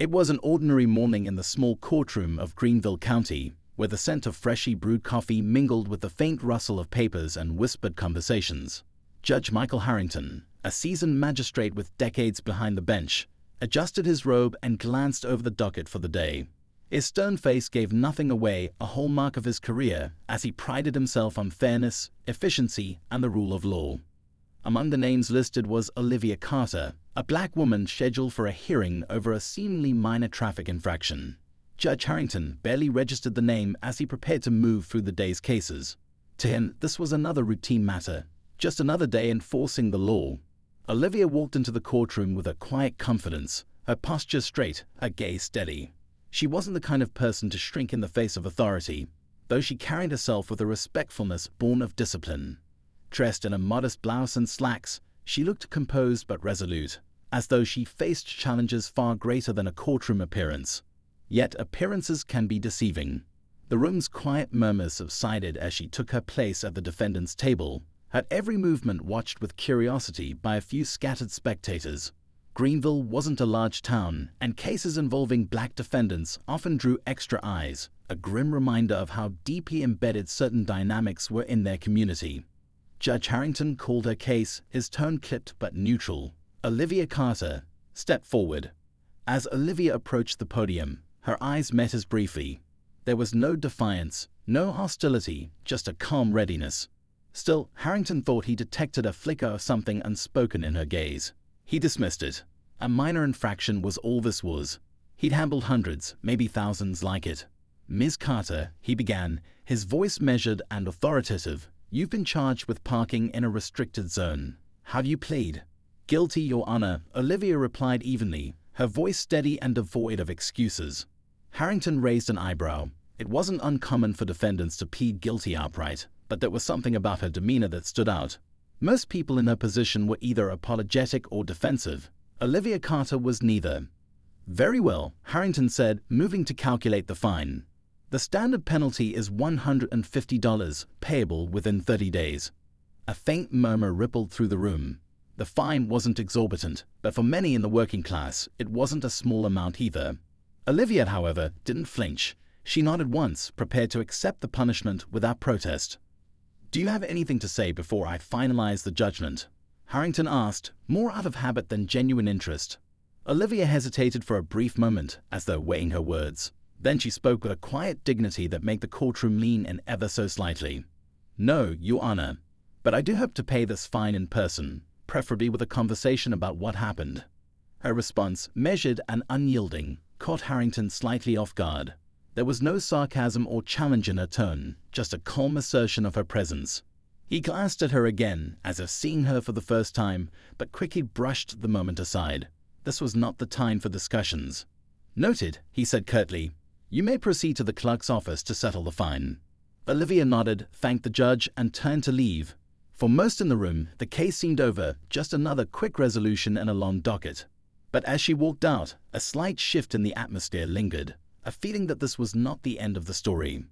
It was an ordinary morning in the small courtroom of Greenville County, where the scent of freshly brewed coffee mingled with the faint rustle of papers and whispered conversations. Judge Michael Harrington, a seasoned magistrate with decades behind the bench, adjusted his robe and glanced over the docket for the day. His stern face gave nothing away, a hallmark of his career, as he prided himself on fairness, efficiency, and the rule of law. Among the names listed was Olivia Carter, a black woman scheduled for a hearing over a seemingly minor traffic infraction. Judge Harrington barely registered the name as he prepared to move through the day's cases. To him, this was another routine matter, just another day enforcing the law. Olivia walked into the courtroom with a quiet confidence, her posture straight, her gaze steady. She wasn't the kind of person to shrink in the face of authority, though she carried herself with a respectfulness born of discipline. Dressed in a modest blouse and slacks, she looked composed but resolute, as though she faced challenges far greater than a courtroom appearance. Yet appearances can be deceiving. The room's quiet murmurs subsided as she took her place at the defendant's table, her every movement watched with curiosity by a few scattered spectators. Greenville wasn't a large town, and cases involving black defendants often drew extra eyes, a grim reminder of how deeply embedded certain dynamics were in their community. Judge Harrington called her case, his tone clipped but neutral. Olivia Carter stepped forward. As Olivia approached the podium, her eyes met his briefly. There was no defiance, no hostility, just a calm readiness. Still, Harrington thought he detected a flicker of something unspoken in her gaze. He dismissed it. A minor infraction was all this was. He'd handled hundreds, maybe thousands like it. "Ms. Carter," he began, his voice measured and authoritative, "you've been charged with parking in a restricted zone. Have you plead?" "Guilty, Your Honor," Olivia replied evenly, her voice steady and devoid of excuses. Harrington raised an eyebrow. It wasn't uncommon for defendants to plead guilty outright, but there was something about her demeanor that stood out. Most people in her position were either apologetic or defensive. Olivia Carter was neither. "Very well," Harrington said, moving to calculate the fine. "The standard penalty is $150, payable within 30 days. A faint murmur rippled through the room. The fine wasn't exorbitant, but for many in the working class, it wasn't a small amount either. Olivia, however, didn't flinch. She nodded once, prepared to accept the punishment without protest. "Do you have anything to say before I finalize the judgment?" Harrington asked, more out of habit than genuine interest. Olivia hesitated for a brief moment, as though weighing her words. Then she spoke with a quiet dignity that made the courtroom lean in ever so slightly. "No, Your Honor, but I do hope to pay this fine in person, preferably with a conversation about what happened." Her response, measured and unyielding, caught Harrington slightly off guard. There was no sarcasm or challenge in her tone, just a calm assertion of her presence. He glanced at her again, as if seeing her for the first time, but quickly brushed the moment aside. This was not the time for discussions. "Noted," he said curtly. "You may proceed to the clerk's office to settle the fine." Olivia nodded, thanked the judge, and turned to leave. For most in the room, the case seemed over, just another quick resolution in a long docket. But as she walked out, a slight shift in the atmosphere lingered, a feeling that this was not the end of the story.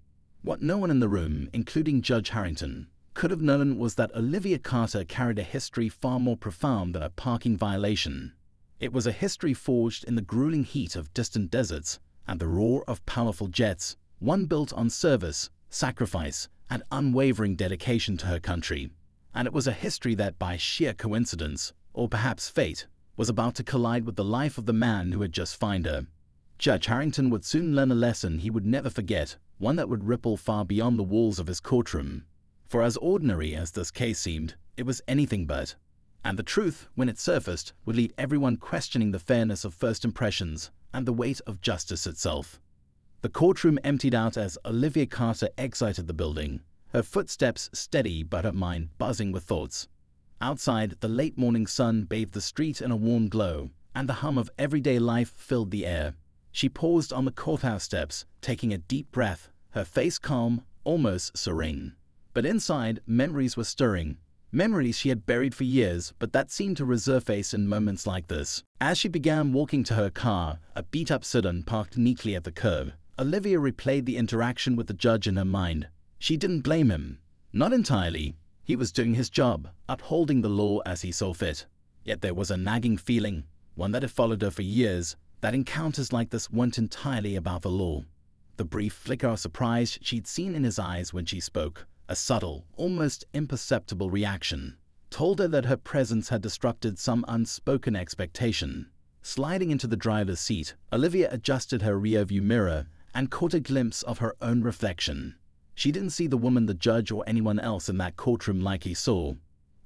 What no one in the room, including Judge Harrington, could have known was that Olivia Carter carried a history far more profound than a parking violation. It was a history forged in the grueling heat of distant deserts and the roar of powerful jets, one built on service, sacrifice, and unwavering dedication to her country. And it was a history that, by sheer coincidence, or perhaps fate, was about to collide with the life of the man who had just found her. Judge Harrington would soon learn a lesson he would never forget, one that would ripple far beyond the walls of his courtroom. For as ordinary as this case seemed, it was anything but. And the truth, when it surfaced, would leave everyone questioning the fairness of first impressions and the weight of justice itself. The courtroom emptied out as Olivia Carter exited the building, her footsteps steady but her mind buzzing with thoughts. Outside, the late morning sun bathed the street in a warm glow, and the hum of everyday life filled the air. She paused on the courthouse steps, taking a deep breath, her face calm, almost serene. But inside, memories were stirring. Memories she had buried for years, but that seemed to resurface in moments like this. As she began walking to her car, a beat-up sedan parked neatly at the curb, Olivia replayed the interaction with the judge in her mind. She didn't blame him. Not entirely. He was doing his job, upholding the law as he saw fit. Yet there was a nagging feeling, one that had followed her for years, that encounters like this weren't entirely about the law. The brief flicker of surprise she'd seen in his eyes when she spoke, a subtle, almost imperceptible reaction, told her that her presence had disrupted some unspoken expectation. Sliding into the driver's seat, Olivia adjusted her rearview mirror and caught a glimpse of her own reflection. She didn't see the woman, the judge, or anyone else in that courtroom like he saw.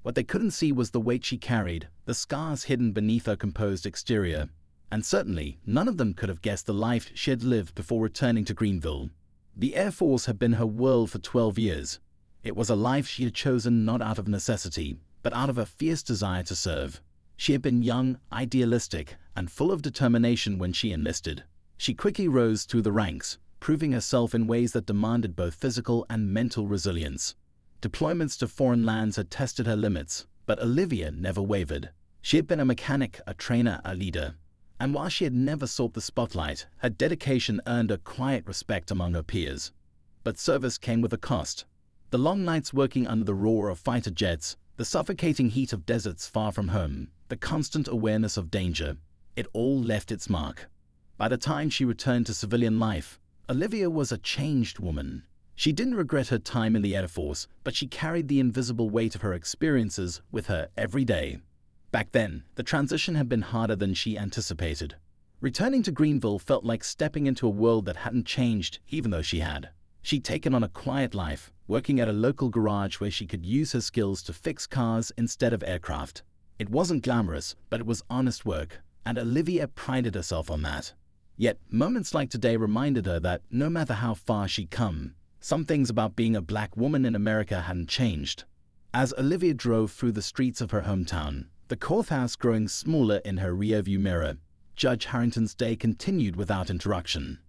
What they couldn't see was the weight she carried, the scars hidden beneath her composed exterior. And certainly, none of them could have guessed the life she had lived before returning to Greenville. The Air Force had been her world for 12 years. It was a life she had chosen not out of necessity, but out of a fierce desire to serve. She had been young, idealistic, and full of determination when she enlisted. She quickly rose through the ranks, proving herself in ways that demanded both physical and mental resilience. Deployments to foreign lands had tested her limits, but Olivia never wavered. She had been a mechanic, a trainer, a leader. And while she had never sought the spotlight, her dedication earned her quiet respect among her peers. But service came with a cost. The long nights working under the roar of fighter jets, the suffocating heat of deserts far from home, the constant awareness of danger, it all left its mark. By the time she returned to civilian life, Olivia was a changed woman. She didn't regret her time in the Air Force, but she carried the invisible weight of her experiences with her every day. Back then, the transition had been harder than she anticipated. Returning to Greenville felt like stepping into a world that hadn't changed, even though she had. She'd taken on a quiet life, working at a local garage where she could use her skills to fix cars instead of aircraft. It wasn't glamorous, but it was honest work, and Olivia prided herself on that. Yet, moments like today reminded her that no matter how far she'd come, some things about being a black woman in America hadn't changed. As Olivia drove through the streets of her hometown, the courthouse growing smaller in her rearview mirror, Judge Harrington's day continued without interruption.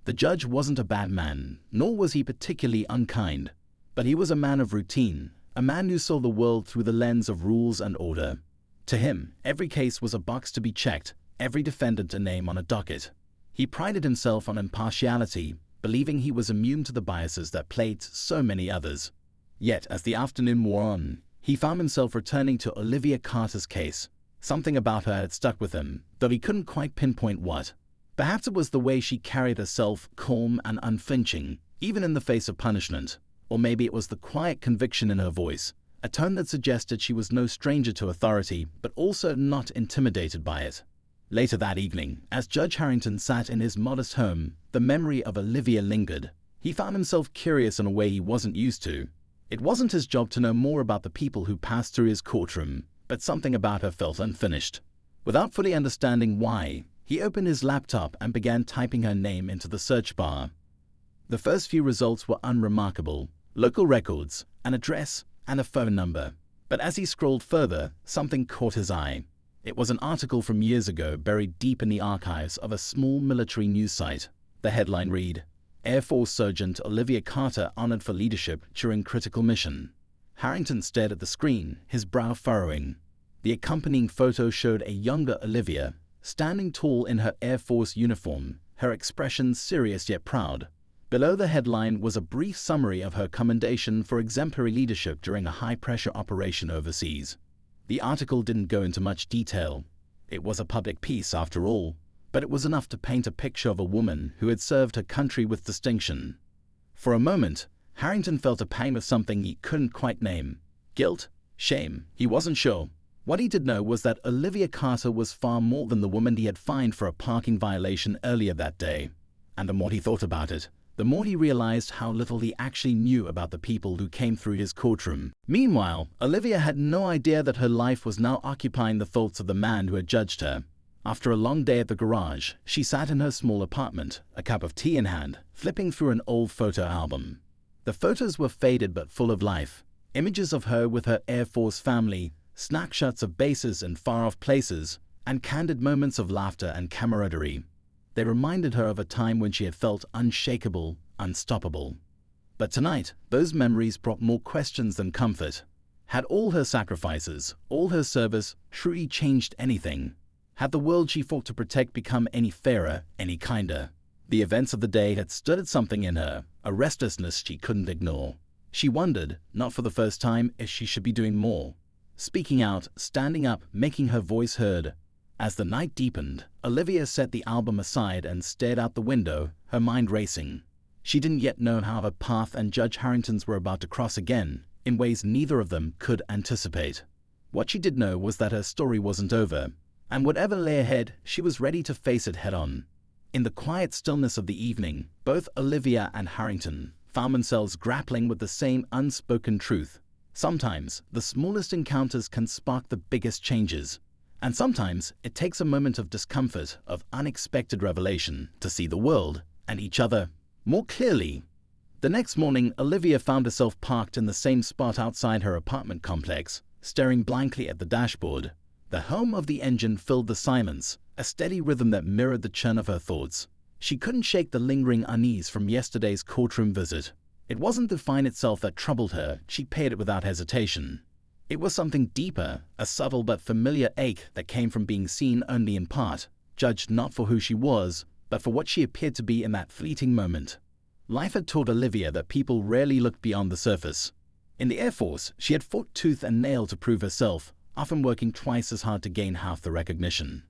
The judge wasn't a bad man, nor was he particularly unkind, but he was a man of routine, a man who saw the world through the lens of rules and order. To him, every case was a box to be checked, every defendant a name on a docket. He prided himself on impartiality, believing he was immune to the biases that plagued so many others. Yet, as the afternoon wore on, he found himself returning to Olivia Carter's case. Something about her had stuck with him, though he couldn't quite pinpoint what. Perhaps it was the way she carried herself, calm and unflinching, even in the face of punishment. Or maybe it was the quiet conviction in her voice, a tone that suggested she was no stranger to authority, but also not intimidated by it. Later that evening, as Judge Harrington sat in his modest home, the memory of Olivia lingered. He found himself curious in a way he wasn't used to. It wasn't his job to know more about the people who passed through his courtroom, but something about her felt unfinished. Without fully understanding why, he opened his laptop and began typing her name into the search bar. The first few results were unremarkable: local records, an address, and a phone number. But as he scrolled further, something caught his eye. It was an article from years ago buried deep in the archives of a small military news site. The headline read, "Air Force Sergeant Olivia Carter honored for leadership during critical mission." Harrington stared at the screen, his brow furrowing. The accompanying photo showed a younger Olivia, standing tall in her Air Force uniform, her expression serious yet proud. Below the headline was a brief summary of her commendation for exemplary leadership during a high-pressure operation overseas. The article didn't go into much detail. It was a public piece, after all, but it was enough to paint a picture of a woman who had served her country with distinction. For a moment, Harrington felt a pang of something he couldn't quite name. Guilt? Shame? He wasn't sure. What he did know was that Olivia Carter was far more than the woman he had fined for a parking violation earlier that day. And the more he thought about it, the more he realized how little he actually knew about the people who came through his courtroom. Meanwhile, Olivia had no idea that her life was now occupying the thoughts of the man who had judged her. After a long day at the garage, she sat in her small apartment, a cup of tea in hand, flipping through an old photo album. The photos were faded but full of life. Images of her with her Air Force family, snapshots of bases in far-off places, and candid moments of laughter and camaraderie. They reminded her of a time when she had felt unshakable, unstoppable. But tonight, those memories brought more questions than comfort. Had all her sacrifices, all her service, truly changed anything? Had the world she fought to protect become any fairer, any kinder? The events of the day had stirred something in her, a restlessness she couldn't ignore. She wondered, not for the first time, if she should be doing more. Speaking out, standing up, making her voice heard. As the night deepened, Olivia set the album aside and stared out the window, her mind racing. She didn't yet know how her path and Judge Harrington's were about to cross again, in ways neither of them could anticipate. What she did know was that her story wasn't over, and whatever lay ahead, she was ready to face it head-on. In the quiet stillness of the evening, both Olivia and Harrington found themselves grappling with the same unspoken truth. Sometimes, the smallest encounters can spark the biggest changes. And sometimes, it takes a moment of discomfort, of unexpected revelation, to see the world, and each other, more clearly. The next morning, Olivia found herself parked in the same spot outside her apartment complex, staring blankly at the dashboard. The hum of the engine filled the silence, a steady rhythm that mirrored the churn of her thoughts. She couldn't shake the lingering unease from yesterday's courtroom visit. It wasn't the fine itself that troubled her, she paid it without hesitation. It was something deeper, a subtle but familiar ache that came from being seen only in part, judged not for who she was, but for what she appeared to be in that fleeting moment. Life had taught Olivia that people rarely looked beyond the surface. In the Air Force, she had fought tooth and nail to prove herself, often working twice as hard to gain half the recognition.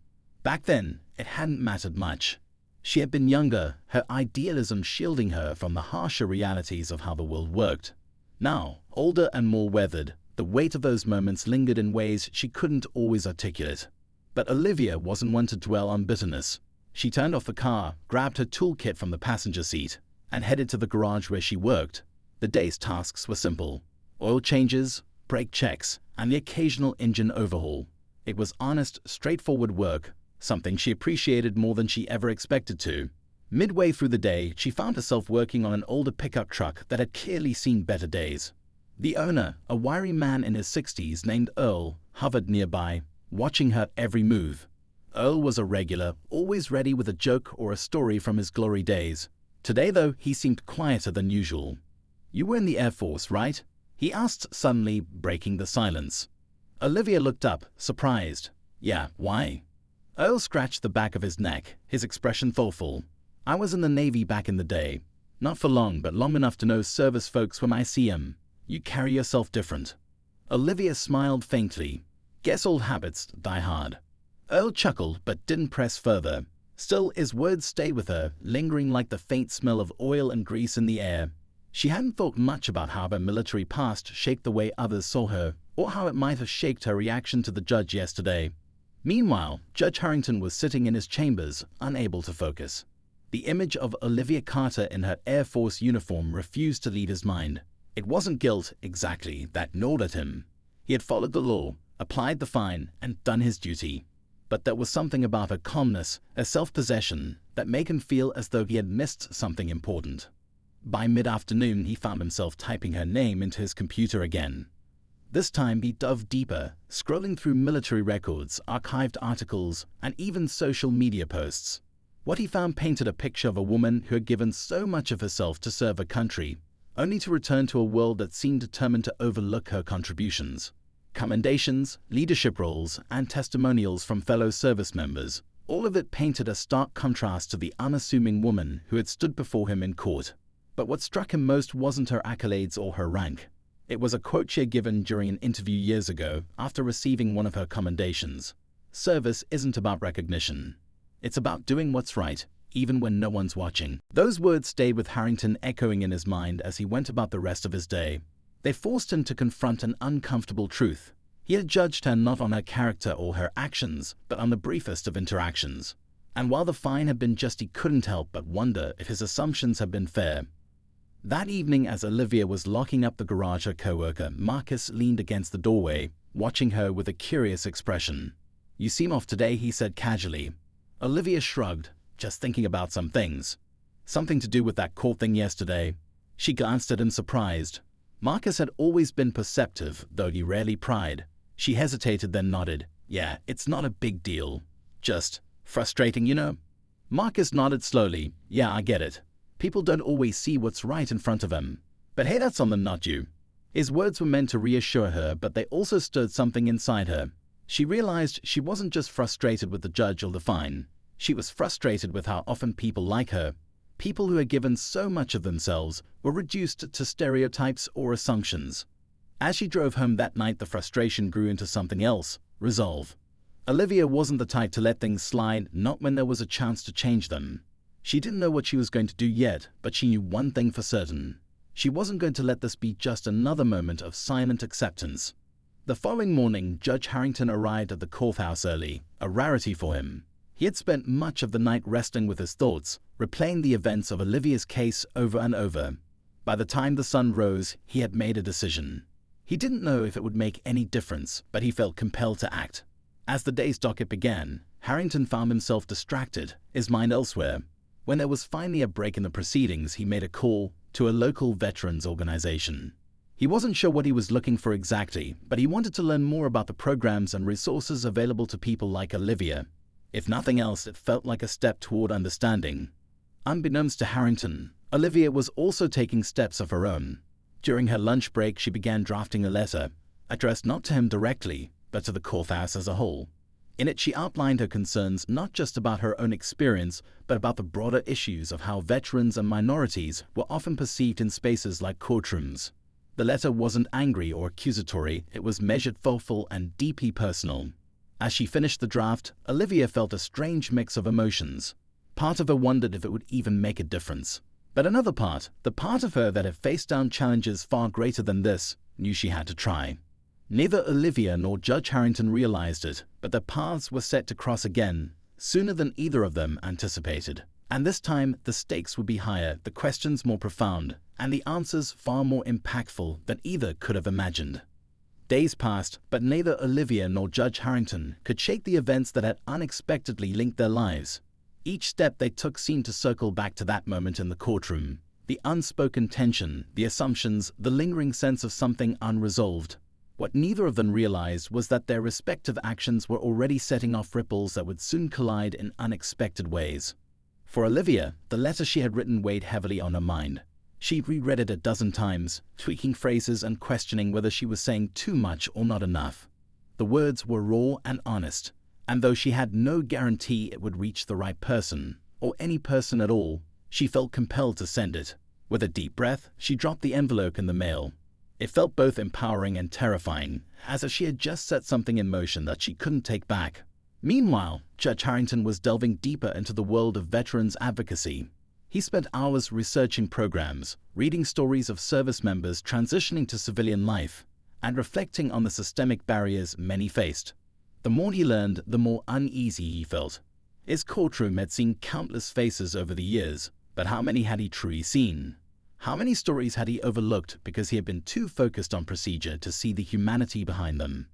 Back then, it hadn't mattered much. She had been younger, her idealism shielding her from the harsher realities of how the world worked. Now, older and more weathered, the weight of those moments lingered in ways she couldn't always articulate. But Olivia wasn't one to dwell on bitterness. She turned off the car, grabbed her toolkit from the passenger seat, and headed to the garage where she worked. The day's tasks were simple: oil changes, brake checks, and the occasional engine overhaul. It was honest, straightforward work, something she appreciated more than she ever expected to. Midway through the day, she found herself working on an older pickup truck that had clearly seen better days. The owner, a wiry man in his 60s named Earl, hovered nearby, watching her every move. Earl was a regular, always ready with a joke or a story from his glory days. Today, though, he seemed quieter than usual. "You were in the Air Force, right?" he asked suddenly, breaking the silence. Olivia looked up, surprised. "Yeah, why?" Earl scratched the back of his neck, his expression thoughtful. "I was in the Navy back in the day. Not for long, but long enough to know service folks when I see 'em. You carry yourself different." Olivia smiled faintly. "Guess old habits die hard." Earl chuckled, but didn't press further. Still, his words stayed with her, lingering like the faint smell of oil and grease in the air. She hadn't thought much about how her military past shaped the way others saw her, or how it might have shaped her reaction to the judge yesterday. Meanwhile, Judge Harrington was sitting in his chambers, unable to focus. The image of Olivia Carter in her Air Force uniform refused to leave his mind. It wasn't guilt, exactly, that gnawed at him. He had followed the law, applied the fine, and done his duty. But there was something about her calmness, her self-possession, that made him feel as though he had missed something important. By mid-afternoon, he found himself typing her name into his computer again. This time he dove deeper, scrolling through military records, archived articles, and even social media posts. What he found painted a picture of a woman who had given so much of herself to serve her country, only to return to a world that seemed determined to overlook her contributions. Commendations, leadership roles, and testimonials from fellow service members, all of it painted a stark contrast to the unassuming woman who had stood before him in court. But what struck him most wasn't her accolades or her rank. It was a quote she had given during an interview years ago after receiving one of her commendations. "Service isn't about recognition. It's about doing what's right, even when no one's watching." Those words stayed with Harrington echoing in his mind as he went about the rest of his day. They forced him to confront an uncomfortable truth. He had judged her not on her character or her actions, but on the briefest of interactions. And while the fine had been just, he couldn't help but wonder if his assumptions had been fair. That evening, as Olivia was locking up the garage, her co-worker, Marcus, leaned against the doorway, watching her with a curious expression. "You seem off today," he said casually. Olivia shrugged, "Just thinking about some things." "Something to do with that court thing yesterday?" She glanced at him surprised. Marcus had always been perceptive, though he rarely pried. She hesitated, then nodded. "Yeah, it's not a big deal. Just frustrating, you know?" Marcus nodded slowly. "Yeah, I get it. People don't always see what's right in front of them. But hey, that's on them, not you." His words were meant to reassure her, but they also stirred something inside her. She realized she wasn't just frustrated with the judge or the fine. She was frustrated with how often people like her, people who had given so much of themselves, were reduced to stereotypes or assumptions. As she drove home that night, the frustration grew into something else: resolve. Olivia wasn't the type to let things slide, not when there was a chance to change them. She didn't know what she was going to do yet, but she knew one thing for certain. She wasn't going to let this be just another moment of silent acceptance. The following morning, Judge Harrington arrived at the courthouse early, a rarity for him. He had spent much of the night wrestling with his thoughts, replaying the events of Olivia's case over and over. By the time the sun rose, he had made a decision. He didn't know if it would make any difference, but he felt compelled to act. As the day's docket began, Harrington found himself distracted, his mind elsewhere. When there was finally a break in the proceedings, he made a call to a local veterans organization. He wasn't sure what he was looking for exactly, but he wanted to learn more about the programs and resources available to people like Olivia. If nothing else, it felt like a step toward understanding. Unbeknownst to Harrington, Olivia was also taking steps of her own. During her lunch break, she began drafting a letter, addressed not to him directly, but to the courthouse as a whole. In it, she outlined her concerns not just about her own experience, but about the broader issues of how veterans and minorities were often perceived in spaces like courtrooms. The letter wasn't angry or accusatory, it was measured, thoughtful, and deeply personal. As she finished the draft, Olivia felt a strange mix of emotions. Part of her wondered if it would even make a difference. But another part, the part of her that had faced down challenges far greater than this, knew she had to try. Neither Olivia nor Judge Harrington realized it, but their paths were set to cross again, sooner than either of them anticipated. And this time, the stakes would be higher, the questions more profound, and the answers far more impactful than either could have imagined. Days passed, but neither Olivia nor Judge Harrington could shake the events that had unexpectedly linked their lives. Each step they took seemed to circle back to that moment in the courtroom. The unspoken tension, the assumptions, the lingering sense of something unresolved. What neither of them realized was that their respective actions were already setting off ripples that would soon collide in unexpected ways. For Olivia, the letter she had written weighed heavily on her mind. She reread it a dozen times, tweaking phrases and questioning whether she was saying too much or not enough. The words were raw and honest, and though she had no guarantee it would reach the right person, or any person at all, she felt compelled to send it. With a deep breath, she dropped the envelope in the mail. It felt both empowering and terrifying, as if she had just set something in motion that she couldn't take back. Meanwhile, Judge Harrington was delving deeper into the world of veterans advocacy. He spent hours researching programs, reading stories of service members transitioning to civilian life, and reflecting on the systemic barriers many faced. The more he learned, the more uneasy he felt. His courtroom had seen countless faces over the years, but how many had he truly seen? How many stories had he overlooked because he had been too focused on procedure to see the humanity behind them?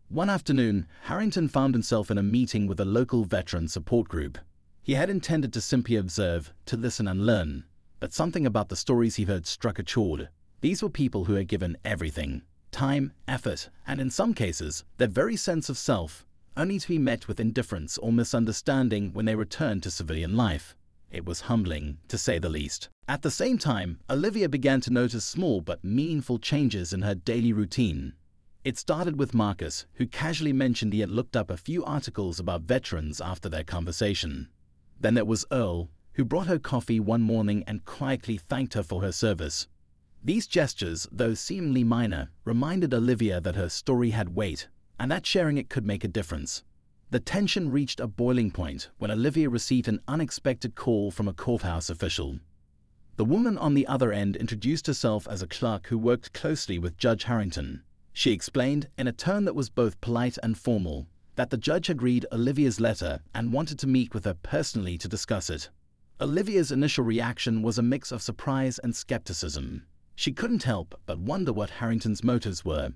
One afternoon, Harrington found himself in a meeting with a local veteran support group. He had intended to simply observe, to listen and learn, but something about the stories he heard struck a chord. These were people who had given everything, time, effort, and in some cases, their very sense of self, only to be met with indifference or misunderstanding when they returned to civilian life. It was humbling, to say the least. At the same time, Olivia began to notice small but meaningful changes in her daily routine. It started with Marcus, who casually mentioned he had looked up a few articles about veterans after their conversation. Then there was Earl, who brought her coffee one morning and quietly thanked her for her service. These gestures, though seemingly minor, reminded Olivia that her story had weight, and that sharing it could make a difference. The tension reached a boiling point when Olivia received an unexpected call from a courthouse official. The woman on the other end introduced herself as a clerk who worked closely with Judge Harrington. She explained, in a tone that was both polite and formal, that the judge had read Olivia's letter and wanted to meet with her personally to discuss it. Olivia's initial reaction was a mix of surprise and skepticism. She couldn't help but wonder what Harrington's motives were.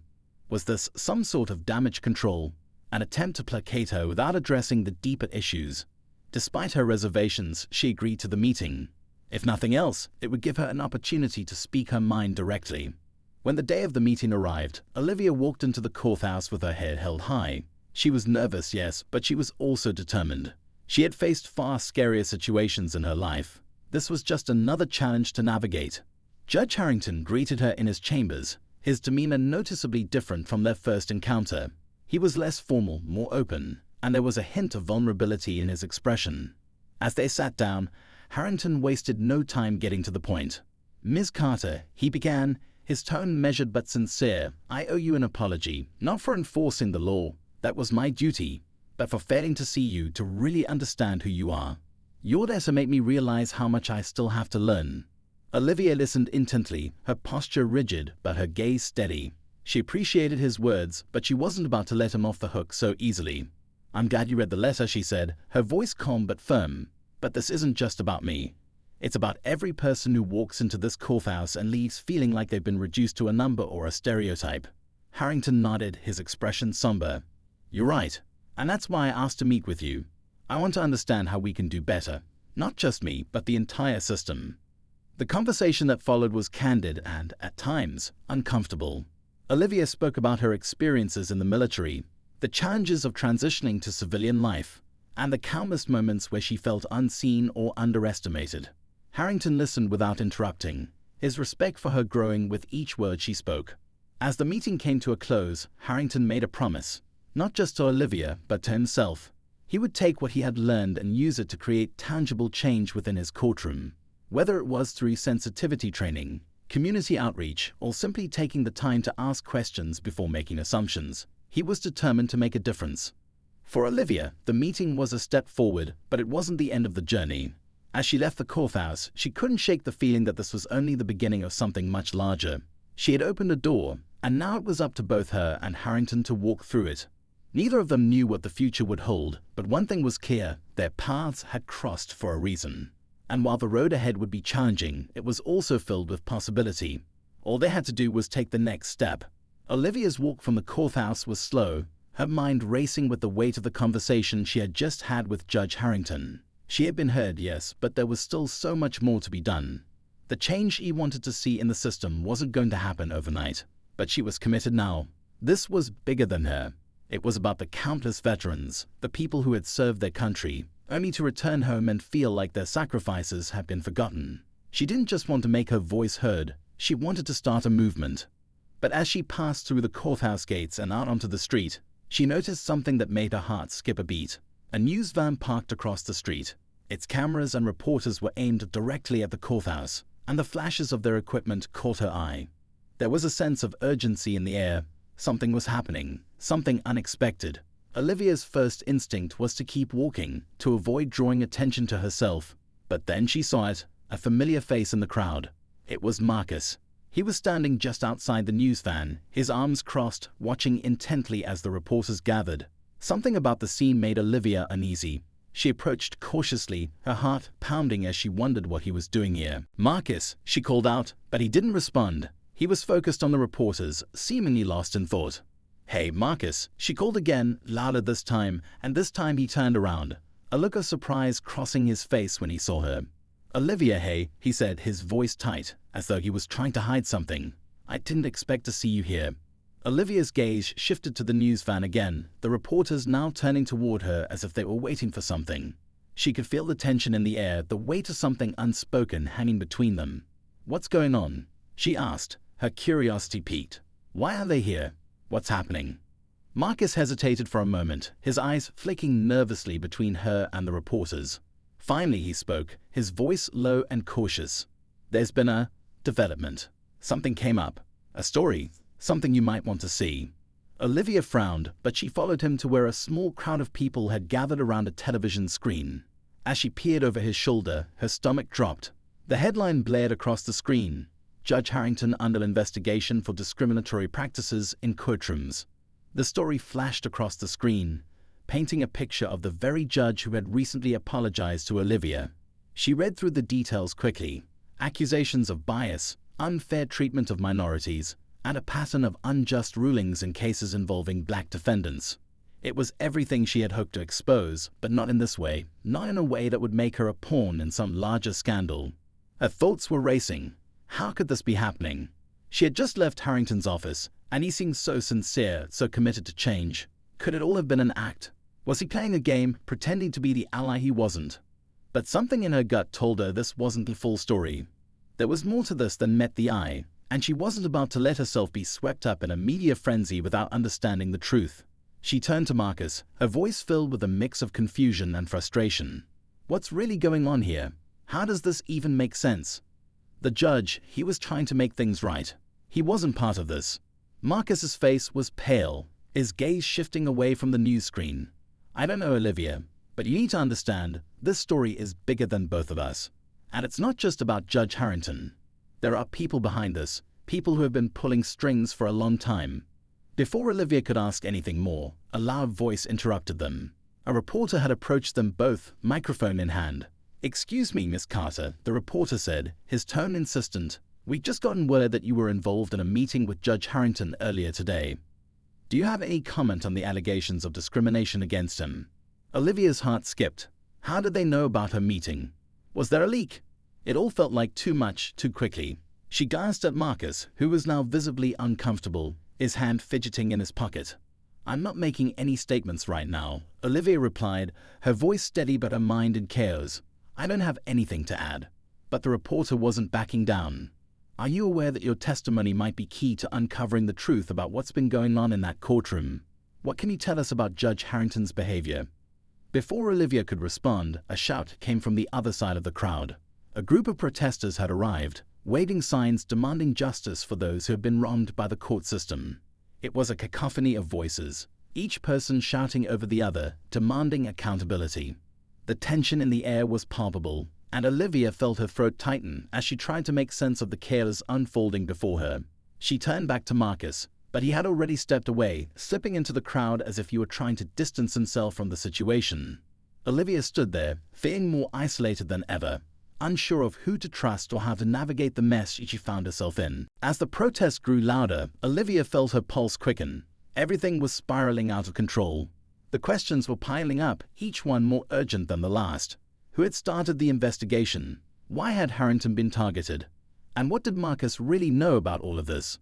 Was this some sort of damage control? An attempt to placate her without addressing the deeper issues? Despite her reservations, she agreed to the meeting. If nothing else, it would give her an opportunity to speak her mind directly. When the day of the meeting arrived, Olivia walked into the courthouse with her head held high. She was nervous, yes, but she was also determined. She had faced far scarier situations in her life. This was just another challenge to navigate. Judge Harrington greeted her in his chambers, his demeanor noticeably different from their first encounter. He was less formal, more open, and there was a hint of vulnerability in his expression. As they sat down, Harrington wasted no time getting to the point. "Ms. Carter," he began, his tone measured but sincere, "I owe you an apology, not for enforcing the law. That was my duty. but for failing to see you, to really understand who you are. You're there to make me realize how much I still have to learn." Olivia listened intently, her posture rigid but her gaze steady. She appreciated his words, but she wasn't about to let him off the hook so easily. "I'm glad you read the letter," she said, her voice calm but firm. "But this isn't just about me. It's about every person who walks into this courthouse and leaves feeling like they've been reduced to a number or a stereotype." Harrington nodded, his expression somber. "You're right, and that's why I asked to meet with you. I want to understand how we can do better. Not just me, but the entire system." The conversation that followed was candid and, at times, uncomfortable. Olivia spoke about her experiences in the military, the challenges of transitioning to civilian life, and the countless moments where she felt unseen or underestimated. Harrington listened without interrupting, his respect for her growing with each word she spoke. As the meeting came to a close, Harrington made a promise, not just to Olivia, but to himself. He would take what he had learned and use it to create tangible change within his courtroom. Whether it was through sensitivity training, community outreach, or simply taking the time to ask questions before making assumptions, he was determined to make a difference. For Olivia, the meeting was a step forward, but it wasn't the end of the journey. As she left the courthouse, she couldn't shake the feeling that this was only the beginning of something much larger. She had opened a door, and now it was up to both her and Harrington to walk through it. Neither of them knew what the future would hold, but one thing was clear: their paths had crossed for a reason. And while the road ahead would be challenging, it was also filled with possibility. All they had to do was take the next step. Olivia's walk from the courthouse was slow, her mind racing with the weight of the conversation she had just had with Judge Harrington. She had been heard, yes, but there was still so much more to be done. The change she wanted to see in the system wasn't going to happen overnight, but she was committed now. This was bigger than her. It was about the countless veterans, the people who had served their country, only to return home and feel like their sacrifices had been forgotten. She didn't just want to make her voice heard, she wanted to start a movement. But as she passed through the courthouse gates and out onto the street, she noticed something that made her heart skip a beat. A news van parked across the street. Its cameras and reporters were aimed directly at the courthouse, and the flashes of their equipment caught her eye. There was a sense of urgency in the air. Something was happening, something unexpected. Olivia's first instinct was to keep walking, to avoid drawing attention to herself. But then she saw it, a familiar face in the crowd. It was Marcus. He was standing just outside the news van, his arms crossed, watching intently as the reporters gathered. Something about the scene made Olivia uneasy. She approached cautiously, her heart pounding as she wondered what he was doing here. "Marcus," she called out, but he didn't respond. He was focused on the reporters, seemingly lost in thought. "Hey, Marcus," she called again, louder this time, and this time he turned around, a look of surprise crossing his face when he saw her. "Olivia, hey," he said, his voice tight, as though he was trying to hide something. "I didn't expect to see you here." Olivia's gaze shifted to the news van again, the reporters now turning toward her as if they were waiting for something. She could feel the tension in the air, the weight of something unspoken hanging between them. "What's going on?" she asked, her curiosity piqued. "Why are they here? What's happening?" Marcus hesitated for a moment, his eyes flicking nervously between her and the reporters. Finally he spoke, his voice low and cautious. "There's been a development. Something came up. A story. Something you might want to see." Olivia frowned, but she followed him to where a small crowd of people had gathered around a television screen. As she peered over his shoulder, her stomach dropped. The headline blared across the screen: "Judge Harrington under investigation for discriminatory practices in courtrooms." The story flashed across the screen, painting a picture of the very judge who had recently apologized to Olivia. She read through the details quickly: accusations of bias, unfair treatment of minorities, and a pattern of unjust rulings in cases involving black defendants. It was everything she had hoped to expose, but not in this way, not in a way that would make her a pawn in some larger scandal. Her thoughts were racing. How could this be happening? She had just left Harrington's office, and he seemed so sincere, so committed to change. Could it all have been an act? Was he playing a game, pretending to be the ally he wasn't? But something in her gut told her this wasn't the full story. There was more to this than met the eye, and she wasn't about to let herself be swept up in a media frenzy without understanding the truth. She turned to Marcus, her voice filled with a mix of confusion and frustration. "What's really going on here? How does this even make sense?" The judge, he was trying to make things right. He wasn't part of this. Marcus's face was pale, his gaze shifting away from the news screen. I don't know, Olivia, but you need to understand, this story is bigger than both of us. And it's not just about Judge Harrington. There are people behind this, people who have been pulling strings for a long time. Before Olivia could ask anything more, a loud voice interrupted them. A reporter had approached them both, microphone in hand. "Excuse me, Miss Carter," the reporter said, his tone insistent. "We've just gotten word that you were involved in a meeting with Judge Harrington earlier today. Do you have any comment on the allegations of discrimination against him?" Olivia's heart skipped. How did they know about her meeting? Was there a leak? It all felt like too much, too quickly. She glanced at Marcus, who was now visibly uncomfortable, his hand fidgeting in his pocket. "I'm not making any statements right now," Olivia replied, her voice steady but her mind in chaos. "I don't have anything to add." But the reporter wasn't backing down. "Are you aware that your testimony might be key to uncovering the truth about what's been going on in that courtroom? What can you tell us about Judge Harrington's behavior?" Before Olivia could respond, a shout came from the other side of the crowd. A group of protesters had arrived, waving signs demanding justice for those who had been wronged by the court system. It was a cacophony of voices, each person shouting over the other, demanding accountability. The tension in the air was palpable, and Olivia felt her throat tighten as she tried to make sense of the chaos unfolding before her. She turned back to Marcus, but he had already stepped away, slipping into the crowd as if he were trying to distance himself from the situation. Olivia stood there, feeling more isolated than ever, unsure of who to trust or how to navigate the mess she found herself in. As the protest grew louder, Olivia felt her pulse quicken. Everything was spiraling out of control. The questions were piling up, each one more urgent than the last. Who had started the investigation? Why had Harrington been targeted? And what did Marcus really know about all of this?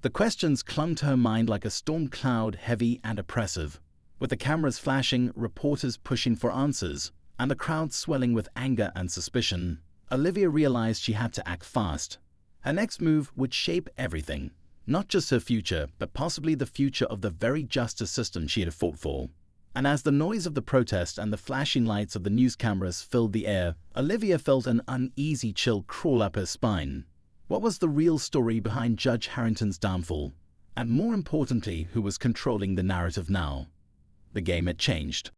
The questions clung to her mind like a storm cloud, heavy and oppressive. With the cameras flashing, reporters pushing for answers, and the crowd swelling with anger and suspicion, Olivia realized she had to act fast. Her next move would shape everything, not just her future, but possibly the future of the very justice system she had fought for. And as the noise of the protest and the flashing lights of the news cameras filled the air, Olivia felt an uneasy chill crawl up her spine. What was the real story behind Judge Harrington's downfall? And more importantly, who was controlling the narrative now? The game had changed.